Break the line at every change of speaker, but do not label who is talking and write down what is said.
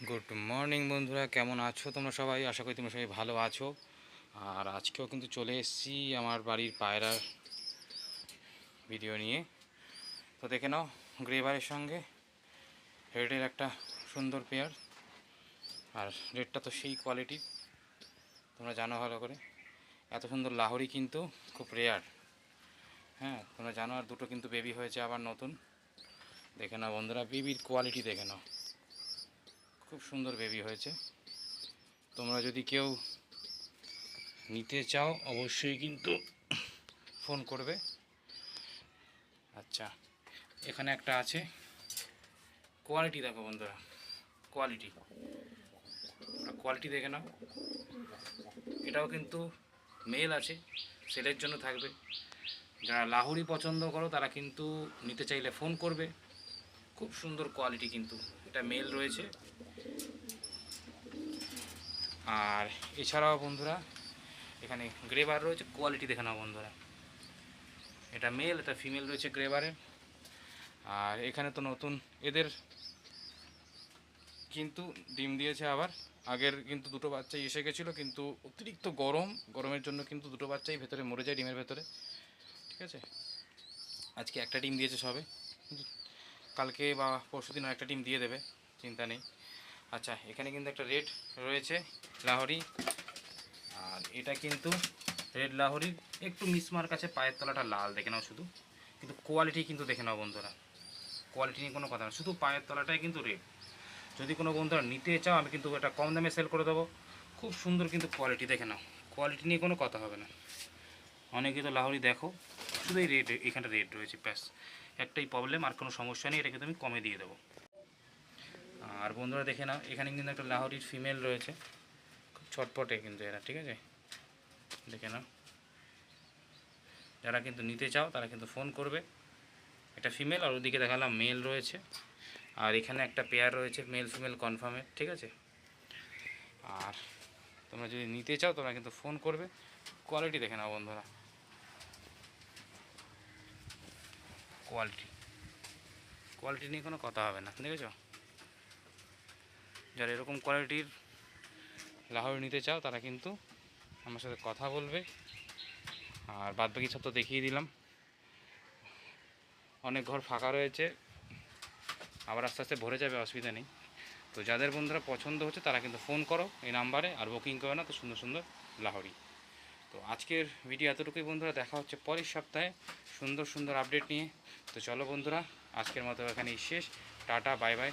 Good morning বন্ধুরা, কেমন আছো তোমরা সবাই? আশা করি তোমরা সবাই ভালো আছো। আর আজকেও কিন্তু চলে এসেছি আমার বাড়ির পায়রার ভিডিও নিয়ে। তো দেখে নাও, গ্রেভারের সঙ্গে রেডের একটা সুন্দর পেয়ার। আর রেডটা তো সেই কোয়ালিটির, তোমরা জানো ভালো করে। এত সুন্দর লাহোরি কিন্তু খুব রেয়ার। হ্যাঁ, তোমরা জানো। আর দুটো কিন্তু বেবি হয়েছে আবার নতুন। দেখে নাও বন্ধুরা, বেবির কোয়ালিটি দেখে নাও, খুব সুন্দর বেবি হয়েছে। তোমরা যদি কেউ নিতে চাও অবশ্যই কিন্তু ফোন করবে। আচ্ছা, এখানে একটা আছে, কোয়ালিটি দেখো বন্ধুরা, কোয়ালিটি কোয়ালিটি দেখে নাও। এটাও কিন্তু মেল আছে, সেলের জন্য থাকবে। যারা লাহোরি পছন্দ করো তারা কিন্তু নিতে চাইলে ফোন করবে। খুব সুন্দর কোয়ালিটি, কিন্তু এটা মেল রয়েছে। আর এছাড়াও বন্ধুরা এখানে গ্রেবার রয়েছে, কোয়ালিটি দেখে নাও বন্ধুরা। এটা মেল, এটা ফিমেল রয়েছে গ্রেবারের। আর এখানে তো নতুন এদের কিন্তু ডিম দিয়েছে আবার। আগের কিন্তু দুটো বাচ্চাই এসে গেছিলো, কিন্তু অতিরিক্ত গরমের জন্য কিন্তু দুটো বাচ্চাই ভেতরে মরে যায়, ডিমের ভেতরে। ঠিক আছে, আজকে একটা ডিম দিয়েছে সবে, কিন্তু কালকে বা পরশু দিন একটা ডিম দিয়ে দেবে, চিন্তা নেই। আচ্ছা, এখানে কিন্তু একটা রেড রয়েছে লাহোরি। আর এটা কিন্তু রেড লাহোরির একটু মিসমার কাছে, পায়ের তলাটা লাল দেখে নাও শুধু। কিন্তু কোয়ালিটি কিন্তু দেখে নাও বন্ধুরা, কোয়ালিটি নিয়ে কোনো কথা না, শুধু পায়ের তলাটাই কিন্তু রেড। যদি কোনো বন্ধুরা নিতে চাও আমি কিন্তু এটা কম দামে সেল করে দেবো। খুব সুন্দর কিন্তু কোয়ালিটি দেখে নাও, কোয়ালিটি নিয়ে কোনো কথা হবে না। অনেকে তো লাহোরি দেখো শুধু এই রেড, এখানটা রেড রয়েছে ব্যাস, একটাই প্রবলেম, আর কোনো সমস্যা নেই, এটা কিন্তু আমি কমে দিয়ে দেবো। আর বন্ধুরা দেখে নাও, এখানে কিন্তু একটা লাহোরির ফিমেল রয়েছে, খুব ছটপটে কিন্তু এরা। ঠিক আছে, দেখে নাও। যারা কিন্তু নিতে চাও তারা কিন্তু ফোন করবে। এটা ফিমেল, আর ওদিকে দেখালাম মেল রয়েছে। আর এখানে একটা পেয়ার রয়েছে মেল ফিমেল কনফার্মের। ঠিক আছে, আর তোমরা যদি নিতে চাও তোমরা কিন্তু ফোন করবে। কোয়ালিটি দেখে নাও বন্ধুরা, কোয়ালিটি কোয়ালিটি নিয়ে কোনো কথা হবে না, দেখেছো? যারা এরকম কোয়ালিটির লাহোরি নিতে চাও তারা কিন্তু আমার সাথে কথা বলবে। আর বাদবাকি সব তো দেখিয়ে দিলাম। অনেক ঘর ফাঁকা রয়েছে, আবার আস্তে আস্তে ভরে যাবে, অসুবিধা নেই। তো যাদের বন্ধুরা পছন্দ হচ্ছে তারা কিন্তু ফোন করো এই নাম্বারে, আর বুকিং করো না তো সুন্দর সুন্দর লাহোরি। তো আজকের ভিডিও এতটুকুই বন্ধুরা, দেখা হচ্ছে পরের সপ্তাহে সুন্দর সুন্দর আপডেট নিয়ে। তো চলো বন্ধুরা, আজকের মতো এখানেই শেষ। Tata, bye bye.